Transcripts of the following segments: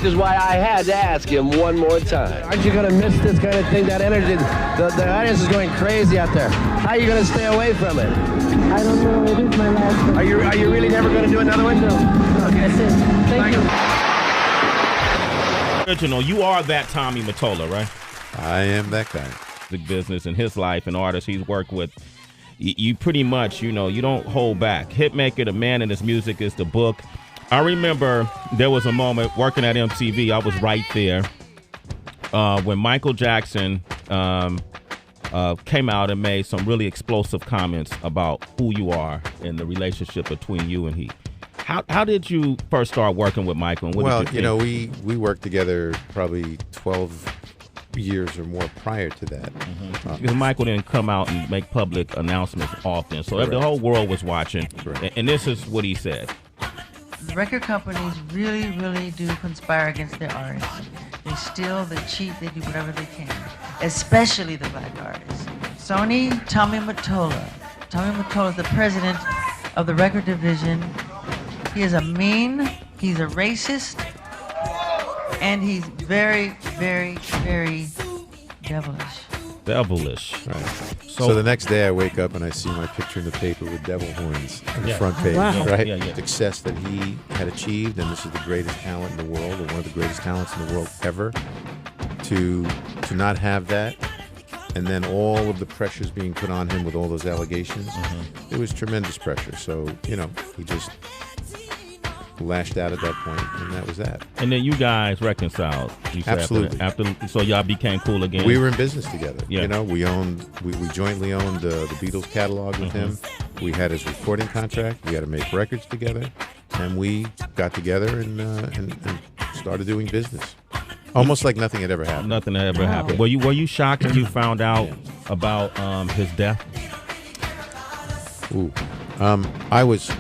which is why I had to ask him one more time. Aren't you going to miss this kind of thing? That energy, the audience is going crazy out there. How are you going to stay away from it? I don't know. It is my last one. Are you really never going to do another one? No. Okay. That's it. Thank you. Original, you are that Tommy Mottola, right? I am that guy. The business and his life and artists he's worked with. You pretty much, you don't hold back. Hitmaker, the man in his music is the book. I remember there was a moment working at MTV. I was right there when Michael Jackson came out and made some really explosive comments about who you are and the relationship between you and he. How did you first start working with Michael? And what did you think? we worked together probably 12 years or more prior to that. Because Michael didn't come out and make public announcements often, so the whole world was watching. And this is what he said. The record companies really, really do conspire against their artists. They steal, they cheat, they do whatever they can, especially the black artists. Sony, Tommy Mottola. Tommy Mottola is the president of the record division. He is a mean, he's a racist, and he's very, very, very devilish. Devilish. Right. So the next day I wake up and I see my picture in the paper with devil horns on the front page, right? Yeah. Success that he had achieved, and this is the greatest talent in the world, or one of the greatest talents in the world ever. To not have that, and then all of the pressures being put on him with all those allegations, it was tremendous pressure. So, he just lashed out at that point, and that was that. And then you guys reconciled. Absolutely. After so y'all became cool again. We were in business together. Yeah. We jointly owned the Beatles catalog with him. We had his recording contract. We had to make records together, and we got together and started doing business. Almost like nothing had ever happened. Nothing had ever happened. Were you shocked when you found out about his death? I was,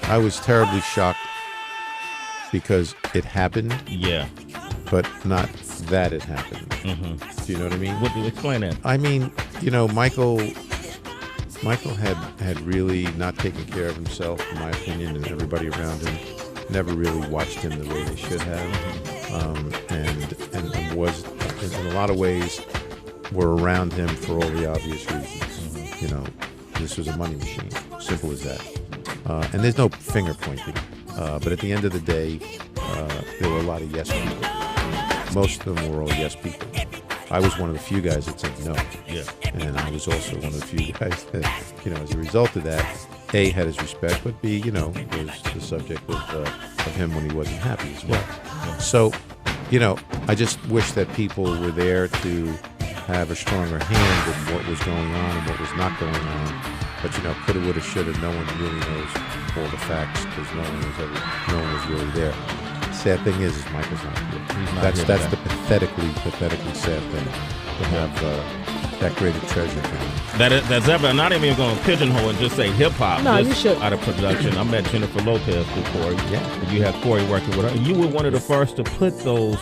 I was terribly shocked because it happened. Yeah. But not that it happened. Do you know what I mean? Explain that. I mean, Michael had really not taken care of himself, in my opinion, and everybody around him never really watched him the way they should have, and was, in a lot of ways, were around him for all the obvious reasons. This was a money machine, simple as that. And there's no finger pointing, but at the end of the day, there were a lot of yes people. Most of them were all yes people. I was one of the few guys that said no. Yeah. And I was also one of the few guys that, as a result of that, A, had his respect, but B, was the subject of him when he wasn't happy as well. Yeah. So, I just wish that people were there to have a stronger hand in what was going on and what was not going on. But, coulda, woulda, shoulda, no one really knows all the facts because no one was really there. Sad thing is Michael's not here. That's the pathetically sad thing to have that great a treasure. That's ever. I'm not even going to pigeonhole and just say hip hop. No, you should. Out of production. I met Jennifer Lopez before. Yeah. You had Corey working with her. You were one of the first to put those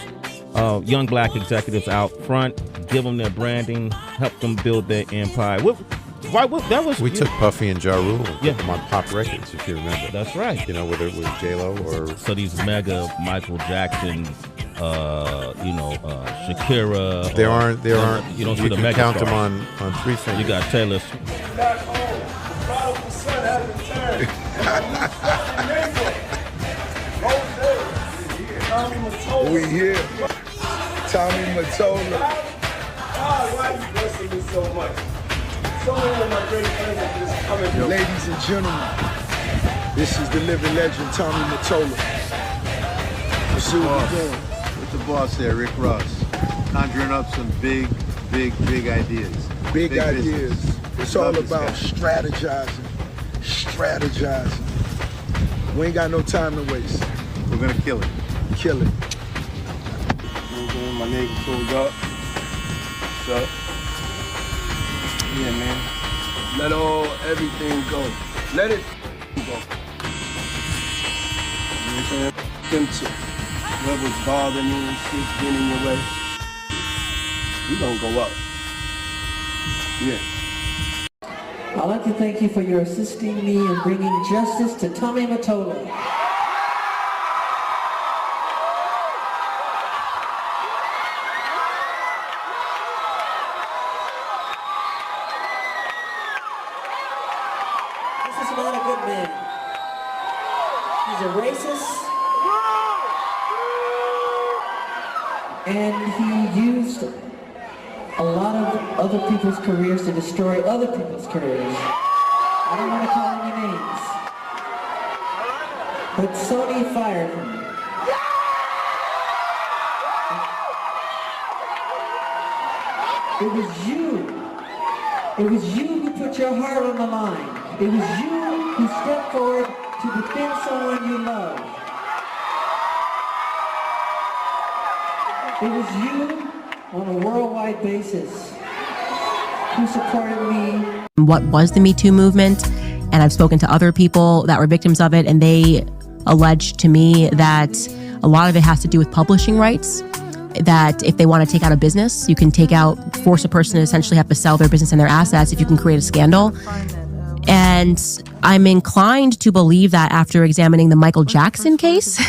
young black executives out front, give them their branding, help them build their empire. We took Puffy and Ja Rule and put them on Pop Records, if you remember. That's right. Whether it was J-Lo or... So these mega Michael Jackson, Shakira. There aren't. You don't see the mega count stars. them on three fingers. You got Taylor. We here. Tommy Mottola. Why are you blessing me so much? So many of my great friends are just coming. Ladies and gentlemen, this is the living legend, Tommy Mottola. Let's see what we're doing. What's the boss there, Rick Ross? Conjuring up some big ideas. Big ideas. Business. It's all about strategizing. We ain't got no time to waste. We're gonna kill it. Kill it. My neighbor pulled up. What's up? Yeah, man. Let everything go. Let it go. You know what I'm saying? Them two. Whoever's bothering me and shit, getting in your way, we gonna go up. Yeah. I'd like to thank you for your assisting me in bringing justice to Tommy Mottola. He's a racist. And he used a lot of other people's careers to destroy other people's careers. I don't want to call any names. But Sony fired him. It was you. It was you who put your heart on the line. It was you who stepped forward to defend someone you love. It was you on a worldwide basis who supported me. What was the Me Too movement? And I've spoken to other people that were victims of it, and they alleged to me that a lot of it has to do with publishing rights. That if they want to take out a business, you can force a person to essentially have to sell their business and their assets if you can create a scandal. And I'm inclined to believe that after examining the Michael Jackson case,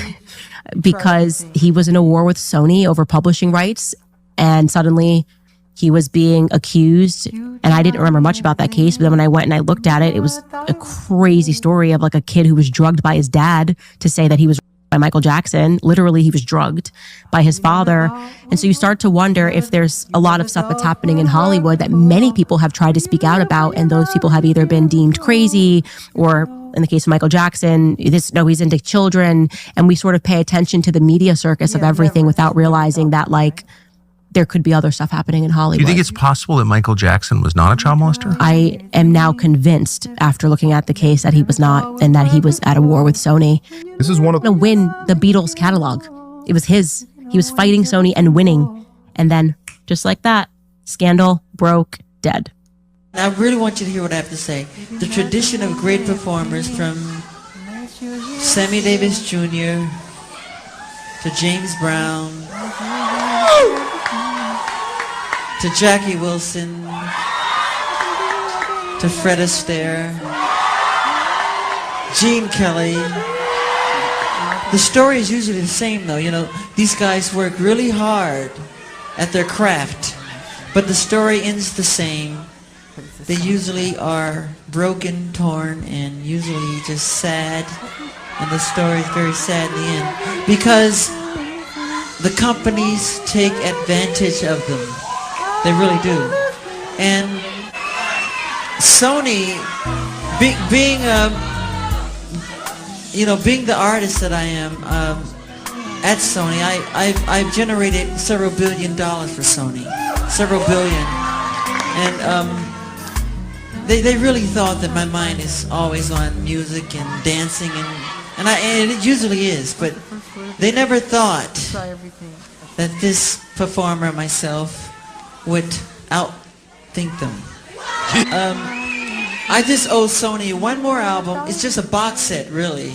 because he was in a war with Sony over publishing rights, and suddenly he was being accused. And I didn't remember much about that case, but then when I went and I looked at it, it was a crazy story of like a kid who was drugged by his dad to say that he was by Michael Jackson. Literally, he was drugged by his father. And so you start to wonder if there's a lot of stuff that's happening in Hollywood that many people have tried to speak out about, and those people have either been deemed crazy, or in the case of Michael Jackson, he's into children, and we sort of pay attention to the media circus of everything without realizing that like there could be other stuff happening in Hollywood. Do you think it's possible that Michael Jackson was not a child molester? I am now convinced after looking at the case that he was not, and that he was at a war with Sony. This is one of to win the Beatles catalog. It was his. He was fighting Sony and winning. And then just like that, scandal, broke, dead. I really want you to hear what I have to say. The tradition of great performers from Sammy Davis Jr. to James Brown to Jackie Wilson to Fred Astaire, Gene Kelly. The story is usually the same though. You know, these guys work really hard at their craft, but the story ends the same. They usually are broken, torn, and usually just sad. And the story is very sad in the end because the companies take advantage of them. They really do. And Sony, being the artist that I am at Sony, I've generated several $1 billion for Sony, several billion, and they really thought that my mind is always on music and dancing, and it usually is, but they never thought that this performer, myself, would outthink them. I just owe Sony one more album. It's just a box set, really.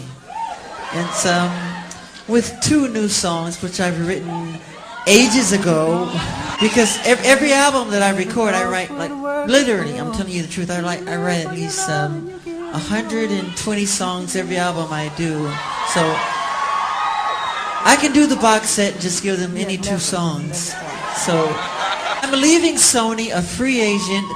It's with 2 new songs, which I've written ages ago. Because every album that I record, I write, like, literally, I'm telling you the truth, I write at least 120 songs every album I do. So I can do the box set and just give them any 2 songs. So I'm leaving Sony a free agent.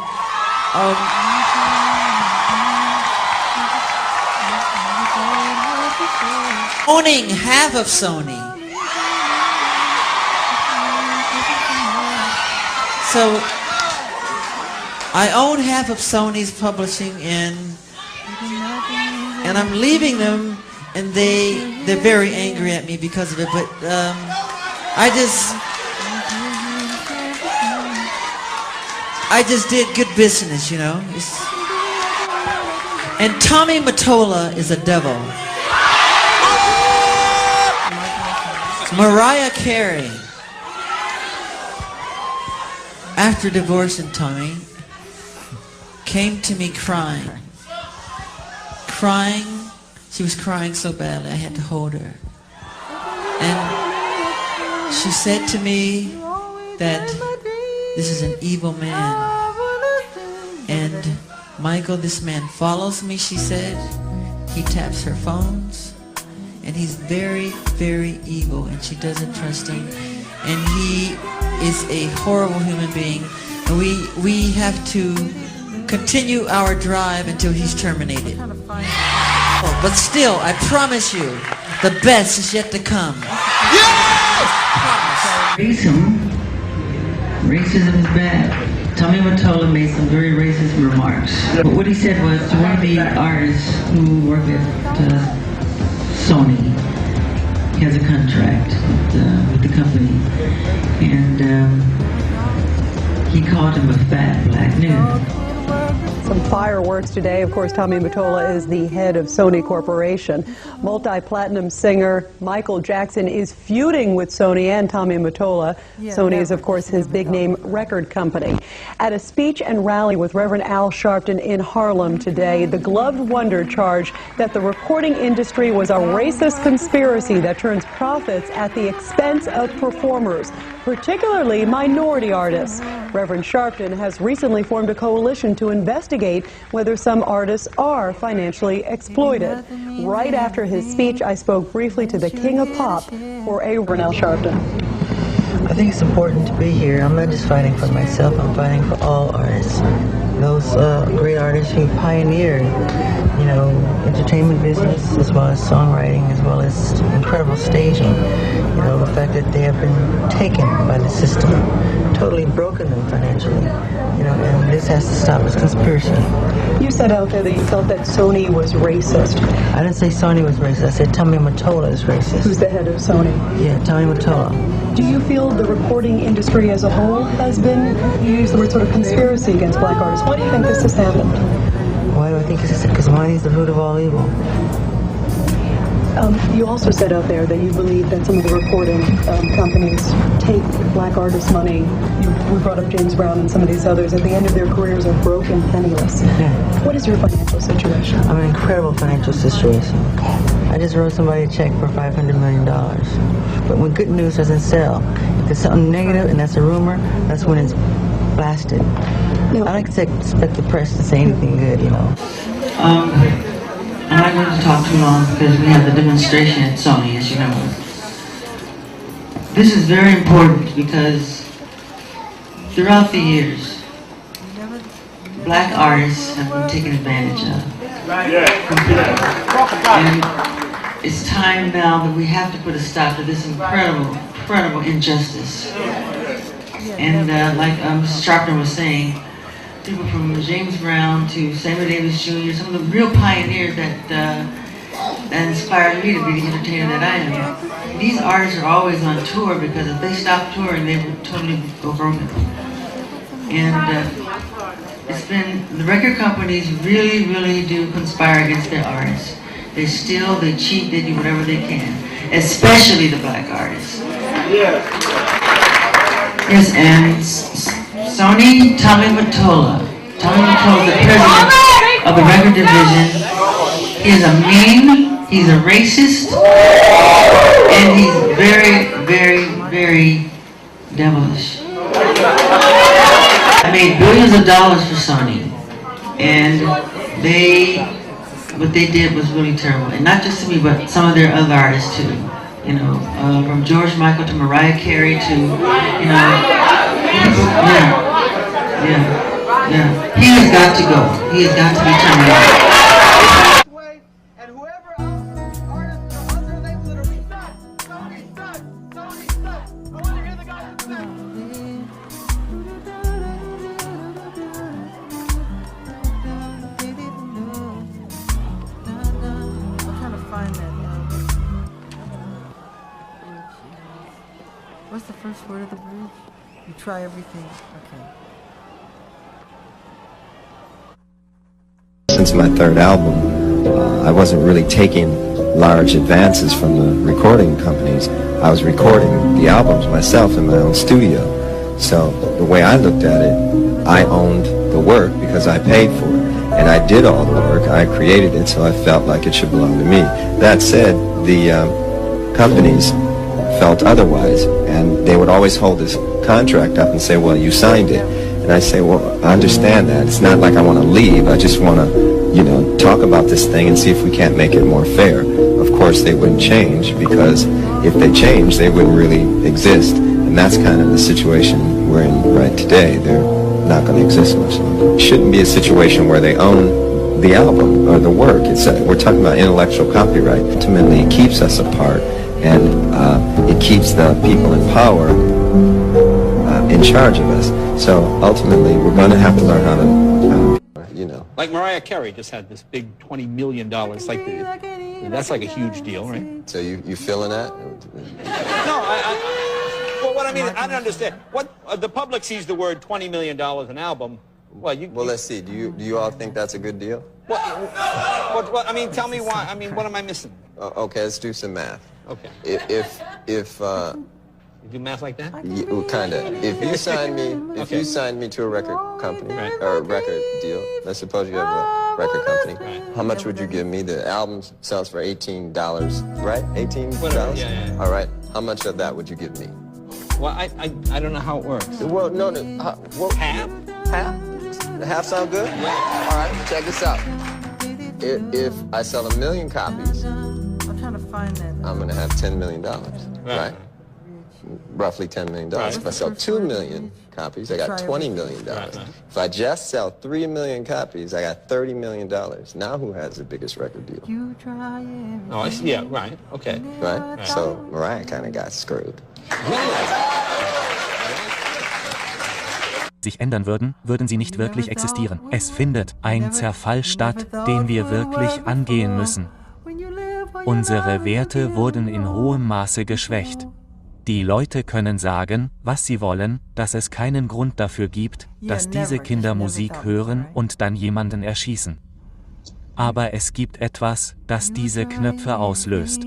Owning half of Sony. So I own half of Sony's publishing, and I'm leaving them, and they're very angry at me because of it. But I just did good business, you know. And Tommy Mottola is a devil. Mariah Carey, after divorcing Tommy, came to me crying. She was crying so badly I had to hold her. And she said to me that this is an evil man. And Michael, this man follows me, she said. He taps her phones. And he's very, very evil, and she doesn't trust him. And he is a horrible human being. And we have to continue our drive until he's terminated. But still, I promise you, the best is yet to come. Racism is bad. Tommy Mottola made some very racist remarks. But what he said was to one of the artists who work at Sony, he has a contract with the company, and he called him a fat black nigger. Some fireworks today. Of course, Tommy Mottola is the head of Sony Corporation. Multi-platinum singer Michael Jackson is feuding with Sony and Tommy Mottola. Sony is, of course, his big-name record company. At a speech and rally with Reverend Al Sharpton in Harlem today, the gloved wonder charged that the recording industry was a racist conspiracy that turns profits at the expense of performers, particularly minority artists. Reverend Sharpton has recently formed a coalition to investigate whether some artists are financially exploited. Right after his speech, I spoke briefly to the king of pop for Reverend Al Sharpton. I think it's important to be here. I'm not just fighting for myself, I'm fighting for all artists. Those great artists who pioneered, entertainment business, as well as songwriting, as well as incredible staging. The fact that they have been taken by the system, totally broken them financially, and this has to stop. It's conspiracy. You said out there that you felt that Sony was racist. I didn't say Sony was racist. I said Tommy Mottola is racist. Who's the head of Sony? Yeah, Tommy Mottola. Do you feel the recording industry as a whole has been, you use the word sort of conspiracy against black artists? Why do you think this has happened? Why do I think this is? Because money is the root of all evil. You also said out there that you believe that some of the recording companies take black artists' money. We brought up James Brown and some of these others. At the end of their careers are broke and penniless. Yeah. What is your financial situation? I'm in an incredible financial situation. I just wrote somebody a check for $500 million. But when good news doesn't sell, if there's something negative and that's a rumor, that's when it's blasted. I don't expect the press to say anything good, I'm not going to talk too long because we have the demonstration at Sony, as you know. This is very important because throughout the years, black artists have been taken advantage of. And it's time now that we have to put a stop to this incredible injustice. And like Mrs. Sharpton was saying, people from James Brown to Sammy Davis Jr., some of the real pioneers that inspired me to be the entertainer that I am. These artists are always on tour because if they stop touring, they would totally go broke. And it's been, the record companies really do conspire against their artists. They steal, they cheat, they do whatever they can, especially the black artists. Yes, and Sony, Tommy Mottola. Tommy Mottola is the president of the record division. He is a mean, he's a racist, and he's very devilish. I made billions of dollars for Sony, and what they did was really terrible. And not just to me, but some of their other artists too. From George Michael to Mariah Carey to, Yeah. He has got to go. He has got to be terminated. What's the first word of the bridge? You try everything. Okay. Since my third album, I wasn't really taking large advances from the recording companies. I was recording the albums myself in my own studio. So the way I looked at it, I owned the work because I paid for it. And I did all the work. I created it, so I felt like it should belong to me. That said, the companies felt otherwise, and they would always hold this contract up and say, well, you signed it. And I say, well, I understand that. It's not like I want to leave. I just want to, talk about this thing and see if we can't make it more fair. Of course, they wouldn't change, because if they changed, they wouldn't really exist. And that's kind of the situation we're in right today. They're not going to exist much longer. It shouldn't be a situation where they own the album or the work. We're talking about intellectual copyright. Ultimately, it keeps us apart, and it keeps the people in power in charge of us. So ultimately, we're going to have to learn how to Like Mariah Carey just had this big $20 million. It's like that's like a huge deal, right? So you feeling that? No, well, what I mean, I don't understand. What the public sees the word $20 million an album. Well, let's see. Do you all think that's a good deal? What, I mean, tell me why. I mean, what am I missing? Okay, let's do some math. Okay. If you do math like that? Kinda. If you signed me to a record company or a record deal, let's suppose you have a record company. How much would you give me? The album sells for $18, right? $18. Yeah. All right. How much of that would you give me? Well, I don't know how it works. Well, no. Half? Half sound good? Yeah. All right. Check this out. If I sell 1 million copies, I'm trying to find that. I'm gonna have $10 million, right? Roughly $10 million. If I sell 2 million copies, I got $20 million. If I just sell 3 million copies, I got $30 million. Now who has the biggest record deal? Oh, I see. Yeah, right. Okay. Right? So Mariah kind of got screwed. Sich ändern würden, würden sie nicht wirklich existieren. Es findet ein Zerfall statt, den wir wirklich angehen müssen. Unsere Werte wurden in hohem Maße geschwächt. Die Leute können sagen, was sie wollen, dass es keinen Grund dafür gibt, dass diese Kinder Musik hören und dann jemanden erschießen. Aber es gibt etwas, das diese Knöpfe auslöst.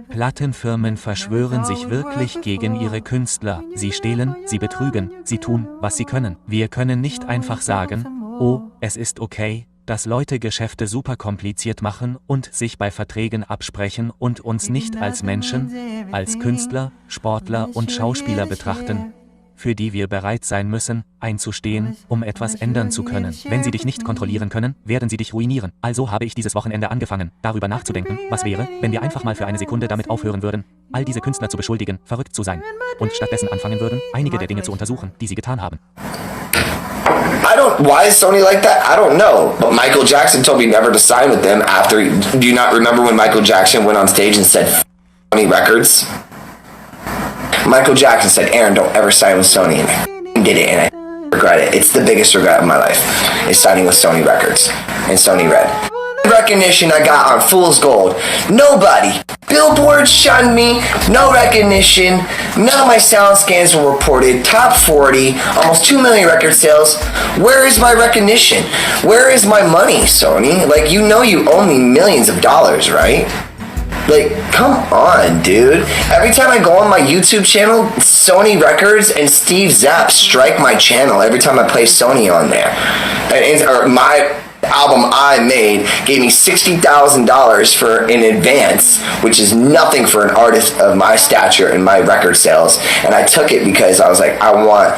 Plattenfirmen verschwören sich wirklich gegen ihre Künstler. Sie stehlen, sie betrügen, sie tun, was sie können. Wir können nicht einfach sagen, oh, es ist okay, dass Leute Geschäfte super kompliziert machen und sich bei Verträgen absprechen und uns nicht als Menschen, als Künstler, Sportler und Schauspieler betrachten, für die wir bereit sein müssen, einzustehen, um etwas ändern zu können. Wenn sie dich nicht kontrollieren können, werden sie dich ruinieren. Also habe ich dieses Wochenende angefangen, darüber nachzudenken, was wäre, wenn wir einfach mal für eine Sekunde damit aufhören würden, all diese Künstler zu beschuldigen, verrückt zu sein, und stattdessen anfangen würden, einige der Dinge zu untersuchen, die sie getan haben. Why is Sony like that? I don't know. But Michael Jackson told me never to sign with them after, do you not remember when Michael Jackson went on stage and said, Sony Records? Michael Jackson said, Aaron, don't ever sign with Sony. And I did it, and I regret it. It's the biggest regret of my life, is signing with Sony Records and Sony Red. Recognition I got on Fool's Gold. Nobody. Billboard shunned me. No recognition. None of my sound scans were reported. Top 40. Almost 2 million record sales. Where is my recognition? Where is my money, Sony? Like, you know you owe me millions of dollars, right? Like, come on, dude. Every time I go on my YouTube channel, Sony Records and Steve Zapp strike my channel every time I play Sony on there. Or my album I made gave me $60,000 in advance, which is nothing for an artist of my stature and my record sales. And I took it because I was like, I want,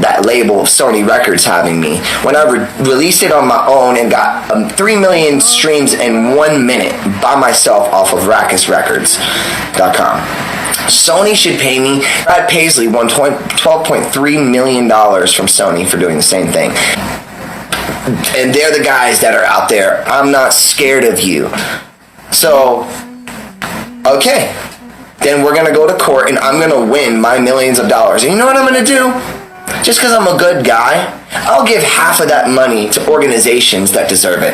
that label of Sony Records having me. When I released it on my own and got 3 million streams in 1 minute by myself off of RakisRecords.com. Sony should pay me. Brad Paisley won $12.3 million from Sony for doing the same thing. And they're the guys that are out there. I'm not scared of you. So, okay. Then we're going to go to court and I'm going to win my millions of dollars. And you know what I'm going to do? Just because I'm a good guy, I'll give half of that money to organizations that deserve it.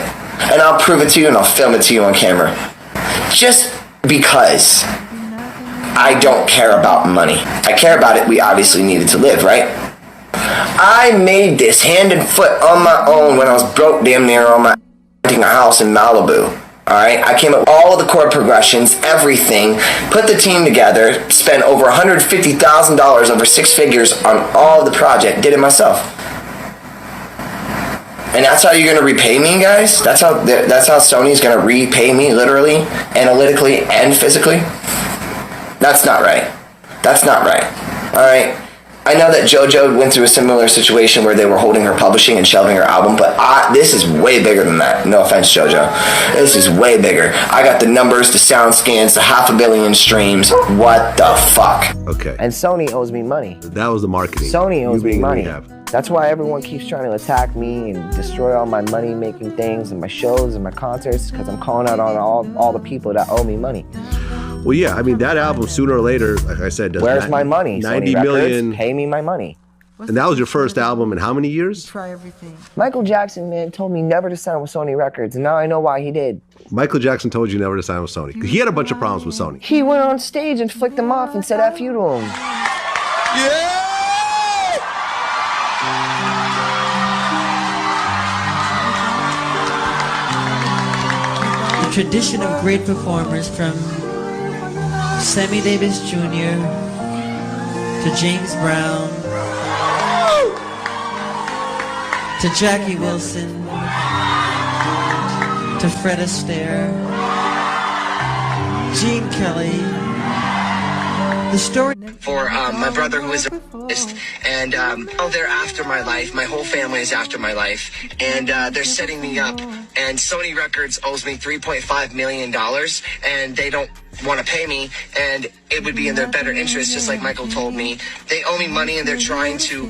And I'll prove it to you and I'll film it to you on camera. Just because I don't care about money. I care about it. We obviously needed to live, right? I made this hand and foot on my own when I was broke damn near on my renting a house in Malibu. Alright, I came up with all of the chord progressions, everything, put the team together, spent over $150,000 over 6 figures on all of the project, did it myself. And that's how you're gonna repay me, guys? That's how Sony's gonna repay me, literally, analytically, and physically? That's not right. That's not right. Alright? I know that JoJo went through a similar situation where they were holding her publishing and shelving her album, but this is way bigger than that. No offense, JoJo. This is way bigger. I got the numbers, the sound scans, the 500 million streams. What the fuck? Okay. And Sony owes me money. That was the marketing. Sony owes me money. That's why everyone keeps trying to attack me and destroy all my money-making things and my shows and my concerts, because I'm calling out on all the people that owe me money. Well, yeah, I mean, that album, sooner or later, like I said, does Where's my money? 90 Sony million. Records, pay me my money. And that was your first album in how many years? Try everything. Michael Jackson, man, told me never to sign with Sony Records, and now I know why he did. Michael Jackson told you never to sign with Sony, because he had a bunch of problems with Sony. He went on stage and flicked them off and said F you to him. The tradition of great performers from Sammy Davis Jr. to James Brown to Jackie Wilson to Fred Astaire, Gene Kelly. The story for my brother who is a artist, and they're after my life. My whole family is after my life, and they're setting me up. And Sony Records owes me $3.5 million, and they don't want to pay me, and it would be in their better interest, just like Michael told me. They owe me money, and they're trying to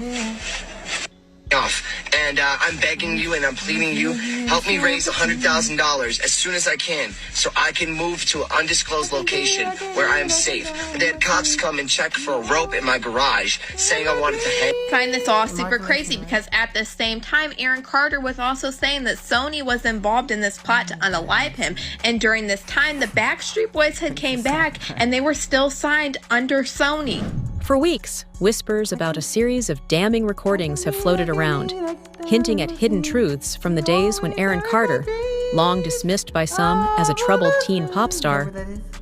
off. And I'm begging you and I'm pleading you, help me raise $100,000 as soon as I can so I can move to an undisclosed location where I am safe. They had cops come and check for a rope in my garage saying I wanted to hang. I find this all super crazy because at the same time, Aaron Carter was also saying that Sony was involved in this plot to unalive him. And during this time, the Backstreet Boys had came back and they were still signed under Sony. For weeks, whispers about a series of damning recordings have floated around, hinting at hidden truths from the days when Aaron Carter, long dismissed by some as a troubled teen pop star,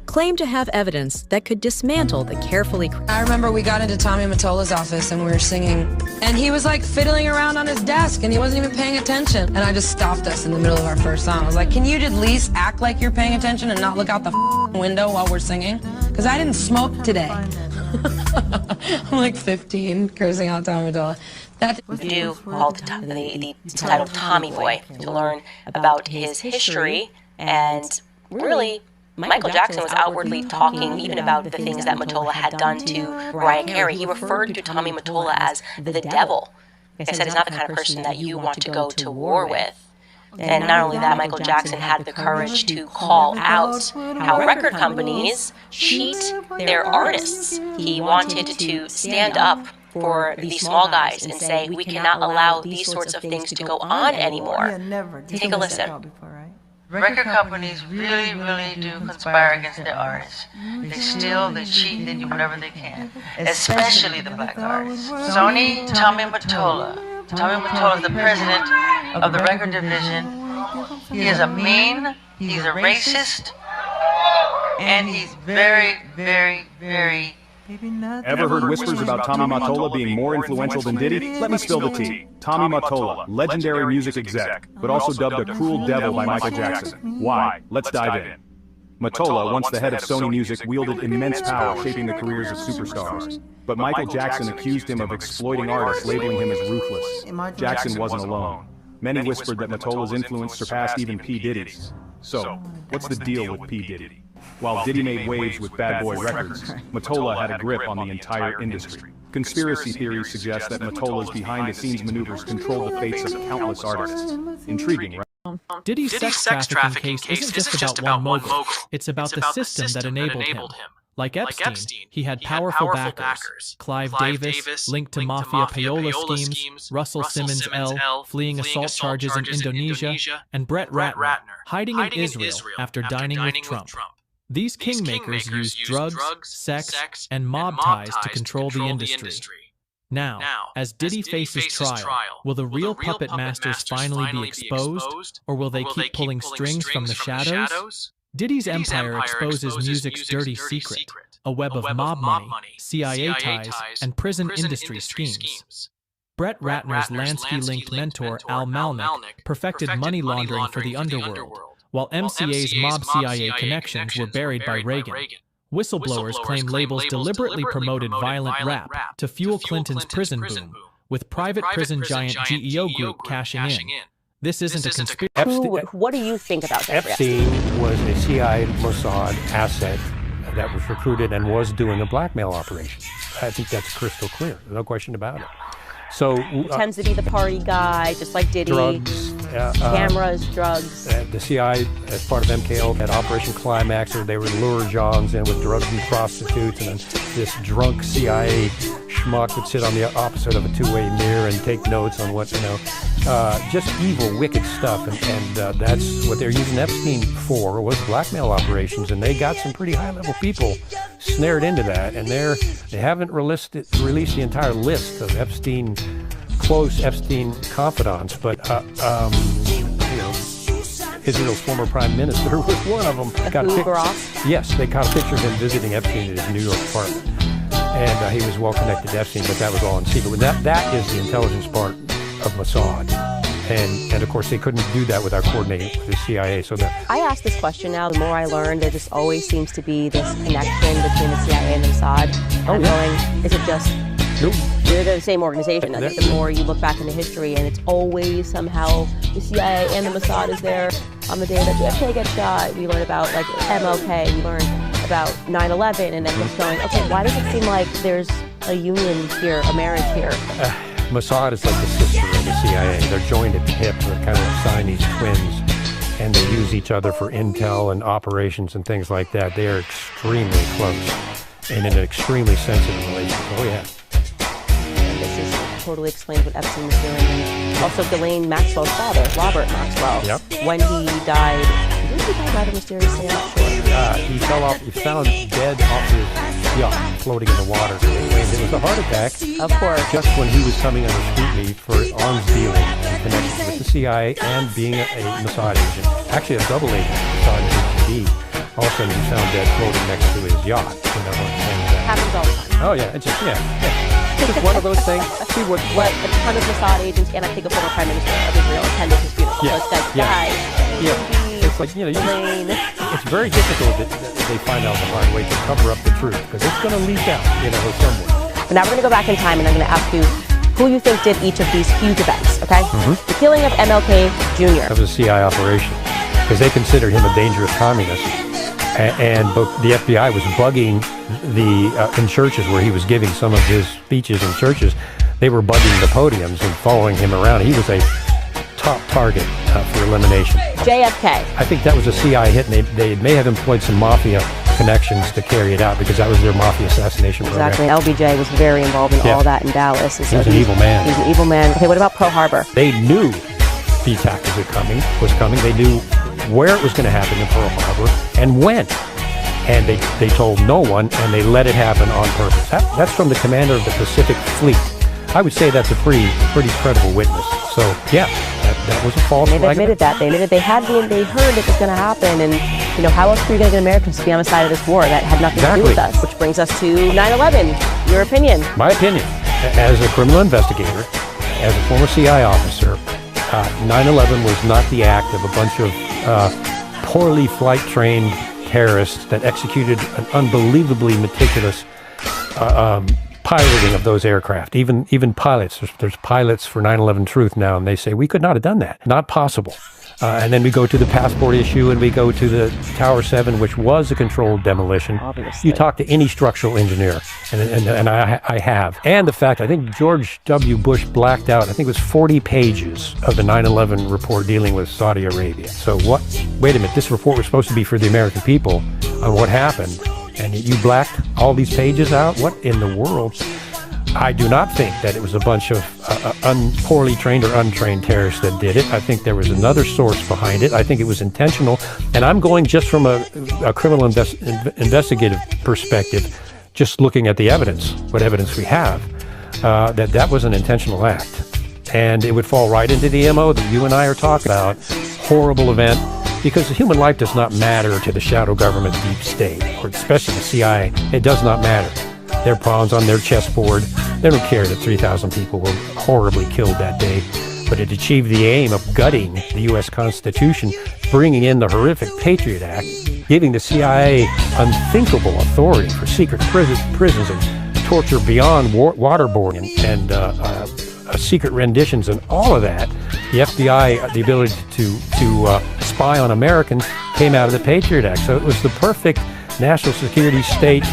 claimed to have evidence that could dismantle the carefully... I remember we got into Tommy Mottola's office and we were singing, and he was like fiddling around on his desk and he wasn't even paying attention. And I just stopped us in the middle of our first song. I was like, can you at least act like you're paying attention and not look out the window while we're singing? Because I didn't smoke today. I'm like 15, cursing out Tommy Mottola. Do all the title Tommy Boy to learn about his history, and really, Michael Jackson was outwardly talking even about the things that Mottola had done to Mariah Carey. He referred to Tommy Mottola as the devil. He said he's not the kind of person that you want to go to war with. And not only that, Michael Jackson had the courage to call out how record companies cheat their artists. He wanted to stand up for these small guys and say, we cannot allow these sorts of things to go on anymore. Take a listen. Record companies really, really do conspire against their artists. They steal, they cheat, they do whatever they can, especially the black artists. Sony, Tommy Mottola. Tommy Mottola is the president of the record division. He is a mean, he's a racist, and he's very, very, very... Ever heard whispers about Tommy Mottola being more influential than Diddy? Let me spill the tea. Tommy Mottola, legendary music exec, but also dubbed a cruel devil by Michael Jackson. Why? Let's dive in. Mottola, once the head of Sony Music, wielded immense power shaping the careers of superstars. But Michael Jackson accused him of exploiting artists, labeling him as ruthless. Jackson wasn't alone. Many whispered that Mottola's influence surpassed even P. Diddy's. So, what's the deal with P. Diddy? While Diddy made waves with Bad Boy Records, Mottola had a grip on the entire industry. Conspiracy theories suggest that Mottola's behind-the-scenes maneuvers control the fates of countless artists. Intriguing, right? Diddy's sex trafficking case isn't just about one mogul. It's about the system that enabled him. Like Epstein, he had powerful backers. Clive Davis, linked to mafia payola schemes, Russell Simmons L, fleeing assault charges in Indonesia, and Brett Ratner, hiding in Israel after dining with Trump. These kingmakers used drugs, sex, and mob ties to control the industry. Now, as Diddy faces trial, will the real puppet masters finally be exposed, or will they keep pulling strings from the shadows? Diddy's empire exposes music's dirty secret, a web of mob money, CIA ties, and prison industry schemes. Brett Ratner's Lansky-linked mentor, Al Malnick, perfected money laundering for the underworld, while MCA's mob CIA connections were buried by Reagan. Whistleblowers claim labels deliberately promoted violent rap to fuel Clinton's prison boom, with private prison giant GEO Group cashing in. This isn't a conspiracy. What do you think about that? Epstein was a CIA Mossad asset that was recruited and was doing a blackmail operation. I think that's crystal clear. No question about it. So tends to be the party guy, just like Diddy. Drugs. Cameras, drugs. The CIA, as part of MKO, had Operation Climax, where they would lure Johns in with drugs and prostitutes, and then this drunk CIA schmuck would sit on the opposite of a two-way mirror and take notes on what, just evil, wicked stuff. And that's what they're using Epstein for, was blackmail operations. And they got some pretty high-level people snared into that. And they haven't released the entire list of close Epstein confidants, but Israel's former prime minister was one of them. Yes, they got a picture of him visiting Epstein at his New York apartment, and he was well connected to Epstein, but that was all in secret. But that is the intelligence part of Mossad, and of course they couldn't do that without coordinating with the CIA. So that I ask this question now. The more I learn, there just always seems to be this connection between the CIA and the Mossad. I'm going, is it just? Nope. They're the same organization. I think the more you look back into history, and it's always somehow the CIA and the Mossad is there on the day that JFK gets shot. We learn about like MLK. We learn about 9/11, and then just going, okay, why does it seem like there's a union here, a marriage here? Mossad is like the sister of the CIA. They're joined at the hip. They're kind of Siamese twins, and they use each other for intel and operations and things like that. They are extremely close and in an extremely sensitive relationship. Oh yeah. Totally explains what Epstein was doing. And also Ghislaine Maxwell's father, Robert Maxwell. Yep. When he died, did he die rather mysteriously? I'm not sure. He fell off. He found dead off his yacht, floating in the water. It was a heart attack. Of course. Just when he was coming under scrutiny for arms dealing in connection with the CIA and being a Mossad agent. Actually, a double agent, Mossad agent. All of a sudden, he found dead floating next to his yacht. Happens all the time. Oh yeah, it's just It's just one of those things. See what a ton of Mossad agents and I think a former prime minister of Israel attended his funeral. Yeah. So it's like, guys, it's like it's very difficult that they find out the hard way to cover up the truth, because it's going to leak out, somewhere. But now we're going to go back in time, and I'm going to ask you who you think did each of these huge events. Okay, The killing of MLK Jr. That was a CIA operation, because they considered him a dangerous communist. But the FBI was bugging in churches where he was giving some of his speeches in churches. They were bugging the podiums and following him around. He was a top target for elimination. JFK. I think that was a CIA hit, and they may have employed some mafia connections to carry it out, because that was their mafia assassination program. Exactly. LBJ was very involved in all that in Dallas. He was an evil man. He's an evil man. Okay, what about Pearl Harbor? They knew the attack was coming. They knew where it was going to happen in Pearl Harbor and when. And they told no one, and they let it happen on purpose. That's from the commander of the Pacific Fleet. I would say that's a pretty credible witness. So yeah, that was a false flag. They've admitted that. They admitted they heard it was going to happen, and how else were you going to get Americans to be on the side of this war that had nothing to do with us? Which brings us to 9/11. Your opinion? My opinion, as a criminal investigator, as a former CIA officer, 9/11 was not the act of a bunch of poorly flight-trained terrorists that executed an unbelievably meticulous piloting of those aircraft. Even pilots, there's pilots for 9/11 Truth now, and they say we could not have done that. Not possible. And then we go to the passport issue, and we go to the Tower 7, which was a controlled demolition. Obviously. You talk to any structural engineer, and I have. And the fact, I think George W. Bush blacked out, I think it was 40 pages of the 9/11 report dealing with Saudi Arabia. So what? Wait a minute, this report was supposed to be for the American people on what happened, and you blacked all these pages out? What in the world? I do not think that it was a bunch of poorly trained or untrained terrorists that did it. I think there was another source behind it. I think it was intentional. And I'm going just from a criminal investigative perspective, just looking at the evidence, what evidence we have, that was an intentional act. And it would fall right into the MO that you and I are talking about. Horrible event. Because human life does not matter to the shadow government deep state, or especially the CIA. It does not matter. Their pawns on their chessboard. They don't care that 3,000 people were horribly killed that day, but it achieved the aim of gutting the U.S. Constitution, bringing in the horrific Patriot Act, giving the CIA unthinkable authority for secret prisons and torture beyond waterboarding and secret renditions and all of that. The FBI, the ability to spy on Americans, came out of the Patriot Act. So it was the perfect national security state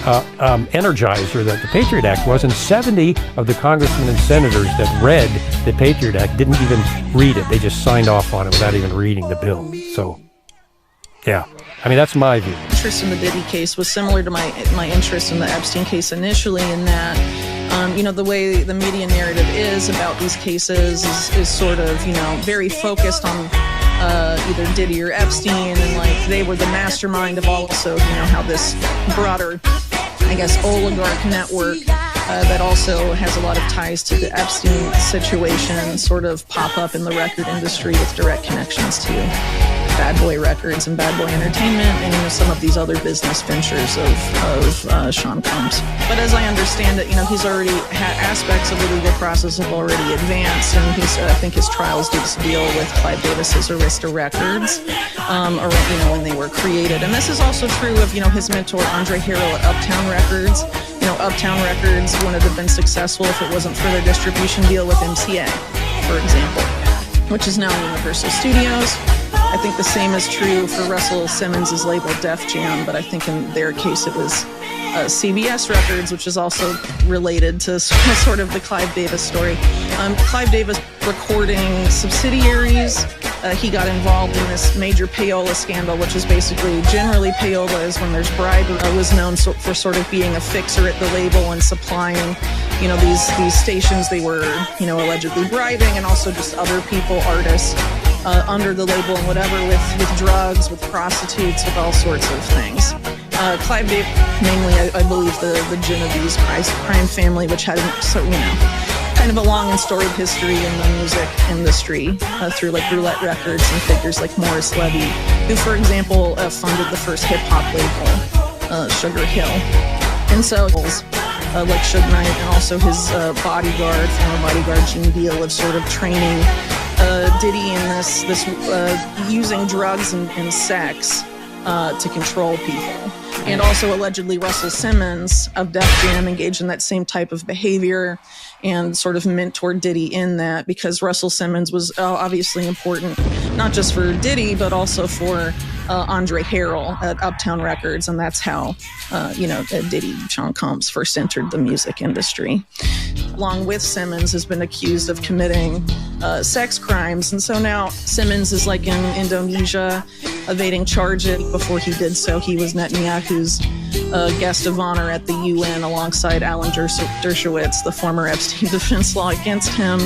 energizer that the Patriot Act was, and 70 of the congressmen and senators that read the Patriot Act didn't even read it. They just signed off on it without even reading the bill. So, yeah. I mean, that's my view. Interest in the Diddy case was similar to my interest in the Epstein case initially, in that, the way the media narrative is about these cases is sort of, very focused on either Diddy or Epstein, and like they were the mastermind of also, how this broader, I guess, oligarch network that also has a lot of ties to the Epstein situation sort of pop up in the record industry with direct connections to Bad Boy Records and Bad Boy Entertainment, and some of these other business ventures of Sean Combs. But as I understand it, he's already had aspects of the legal process have already advanced, and I think his trials did deal with Clive Davis's Arista Records, when they were created. And this is also true of his mentor Andre Harrell at Uptown Records. Uptown Records wouldn't have been successful if it wasn't for their distribution deal with MCA, for example, which is now Universal Studios. I think the same is true for Russell Simmons' label Def Jam, but I think in their case it was CBS Records, which is also related to sort of the Clive Davis story. Clive Davis recording subsidiaries. He got involved in this major payola scandal, which is basically, generally payola is when there's bribery. Was known for sort of being a fixer at the label and supplying, these stations they were, allegedly bribing, and also just other people, artists, under the label and whatever, with drugs, with prostitutes, with all sorts of things. Clive Davis, mainly, I believe, the Genovese crime family, which had, kind of a long and storied history in the music industry through like Roulette Records and figures like Morris Levy, who, for example, funded the first hip-hop label, Sugar Hill. And so, like Suge Knight, and also his bodyguard, former bodyguard Gene Deal, of sort of training Diddy in this using drugs and sex to control people. And also allegedly Russell Simmons of Def Jam engaged in that same type of behavior and sort of mentored Diddy in that, because Russell Simmons was obviously important, not just for Diddy, but also for Andre Harrell at Uptown Records. And that's how, Diddy, Sean Combs, first entered the music industry. Along with Simmons, has been accused of committing sex crimes. And so now Simmons is like in Indonesia, evading charges. Before he did so, he was Netanyahu's guest of honor at the UN alongside Alan Dershowitz, the former Epstein defense law against him.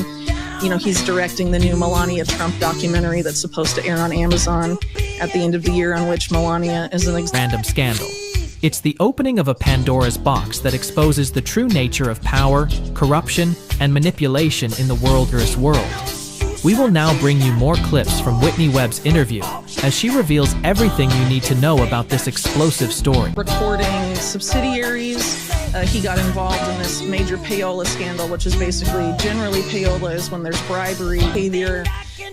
He's directing the new Melania Trump documentary that's supposed to air on Amazon at the end of the year, on which Melania is an random scandal. It's the opening of a Pandora's box that exposes the true nature of power, corruption, and manipulation in the world's world. We will now bring you more clips from Whitney Webb's interview as she reveals everything you need to know about this explosive story. Recording subsidiaries. He got involved in this major payola scandal, which is basically, generally payola is when there's bribery behavior,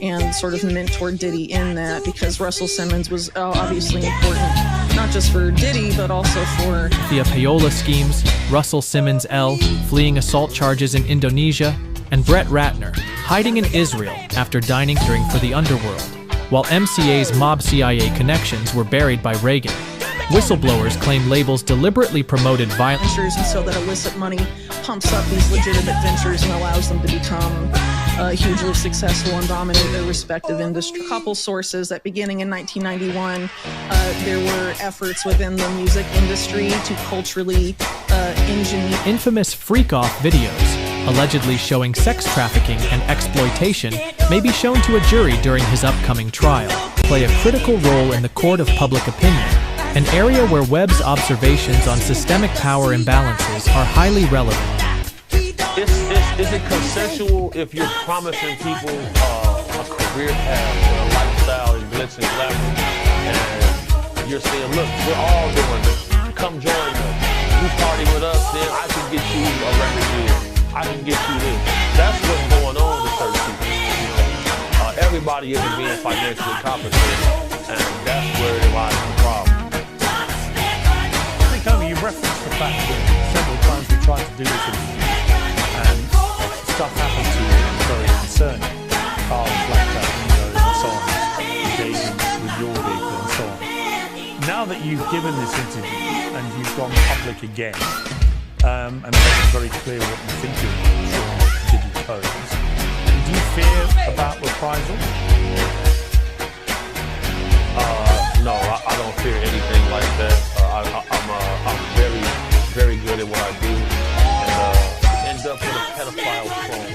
and sort of mentored Diddy in that, because Russell Simmons was obviously important, not just for Diddy, but also for via payola schemes, Russell Simmons L. fleeing assault charges in Indonesia, and Brett Ratner hiding in Israel after dining for the underworld, while MCA's mob CIA connections were buried by Reagan. Whistleblowers claim labels deliberately promoted violence, and so that illicit money pumps up these legitimate ventures and allows them to become hugely successful and dominate their respective industry. A couple sources that beginning in 1991, there were efforts within the music industry to culturally engineer infamous freak-off videos allegedly showing sex trafficking and exploitation may be shown to a jury during his upcoming trial, play a critical role in the court of public opinion, an area where Webb's observations on systemic power imbalances are highly relevant. Is it consensual if you're promising people a career path and a lifestyle in glitz and glamour, and you're saying, look, we're all doing this, come join us, you party with us, then I can get you a record deal, I can get you this. That's what's going on with certain people. Everybody isn't being financially compensated, and that's where it lies the problem. You referenced the fact that several times we tried to do this and stuff happened to you and very concerning. Cars blacked out windows and so on, engaging with your vehicle and so on. Now now that you've given this interview and you've gone public again, and made it very clear what you think of Diddy Combs, do you fear about reprisal? No, I don't fear anything like that. I'm very, very good at what I do, and end up with a pedophile phone.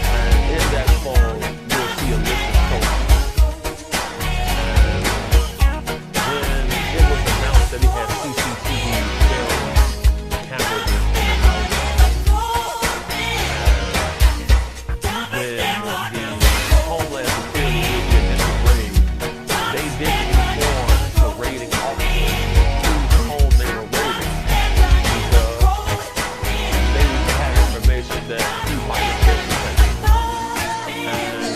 And in that phone, you'll see a list of coaches. And when it was announced that he had CCTV cameras in the house, when the Homeland Security agent in the raid, they didn't inform the raiding officers whose home they were raiding because they had information that he might have been protected. And,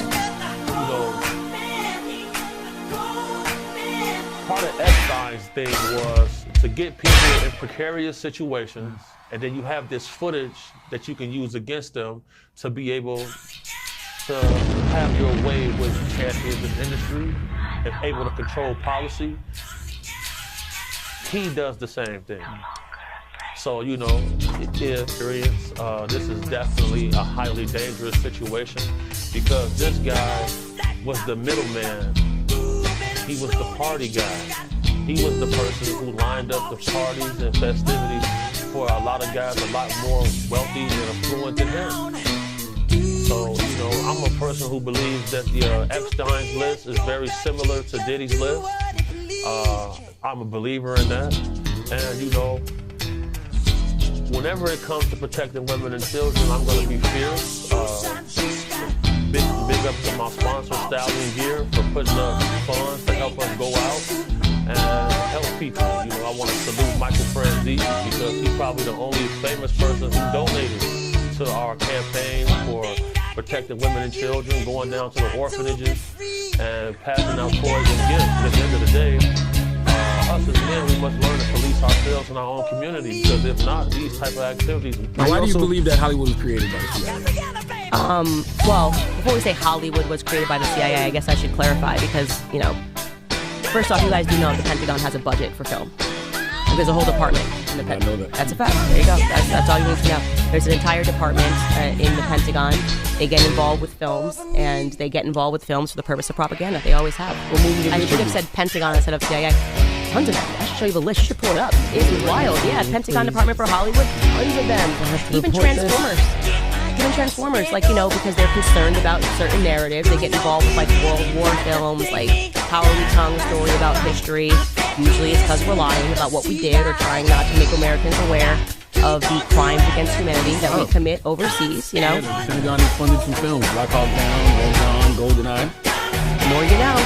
part of Epstein's thing was to get people in precarious situations, and then you have this footage that you can use against them to be able to have your way with champions in the industry and able to control policy. He does the same thing. So, experience, this is definitely a highly dangerous situation because this guy was the middleman. He was the party guy. He was the person who lined up the parties and festivities for a lot of guys a lot more wealthy and affluent than him. So, I'm a person who believes that the Epstein's list is very similar to Diddy's list. I'm a believer in that. And, whenever it comes to protecting women and children, I'm going to be fierce. Big up to my sponsor, Stallion Gear, for putting up funds to help us go out and help people. I want to salute Michael Franzese because he's probably the only famous person who donated to our campaign for protecting women and children, going down to the orphanages and passing out toys and gifts. But at the end of the day, us as men, we must learn to police ourselves in our own community because if not, these type of activities... Why do you believe that Hollywood was created by the CIA? Well, before we say Hollywood was created by the CIA, I guess I should clarify because, first off, you guys do know the Pentagon has a budget for film. There's a whole department in the Pentagon. I know that. That's a fact. There you go. That's all you need to know. There's an entire department in the Pentagon. They get involved with films, and they get involved with films for the purpose of propaganda. They always have. I should have said Pentagon instead of CIA. Tons of them. I should show you the list. You should pull it up. It's wild. Yeah, Pentagon Department for Hollywood. Tons of them. Even Transformers. Because they're concerned about certain narratives. They get involved with World War films, How Are We Tongue, story about history. Usually it's because we're lying about what we did or trying not to make Americans aware of the crimes against humanity that we commit overseas, Yeah, the Pentagon has funded some films. Black Hawk Down, Red Dawn, GoldenEye. The more you know.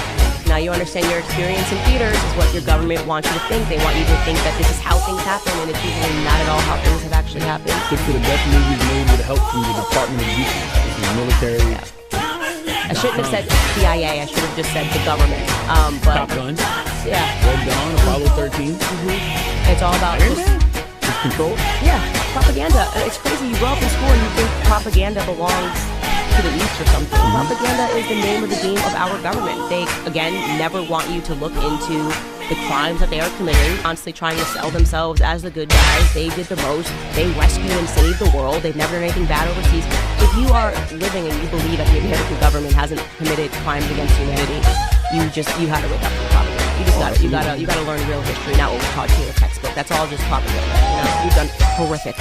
Now you understand your experience in theaters is what your government wants you to think. They want you to think that this is how things happen, and it's usually not at all how things have actually happened. Look for the best movies made with help from the Department of Defense, which is military. Yeah. I shouldn't have said CIA. I should have just said the government. Top Gun. Yeah. Red Dawn, Apollo 13. It's all about just control. Yeah, propaganda. It's crazy. You grow up in school and you think propaganda belongs to the East or something. Propaganda is the name of the game of our government. They, again, never want you to look into the crimes that they are committing, constantly trying to sell themselves as the good guys. They did the most. They rescued and saved the world. They've never done anything bad overseas. If you are living and you believe that the American government hasn't committed crimes against humanity, you had to wake up to propaganda. You gotta learn real history, not what we taught you in a textbook. That's all just propaganda. You've done horrific.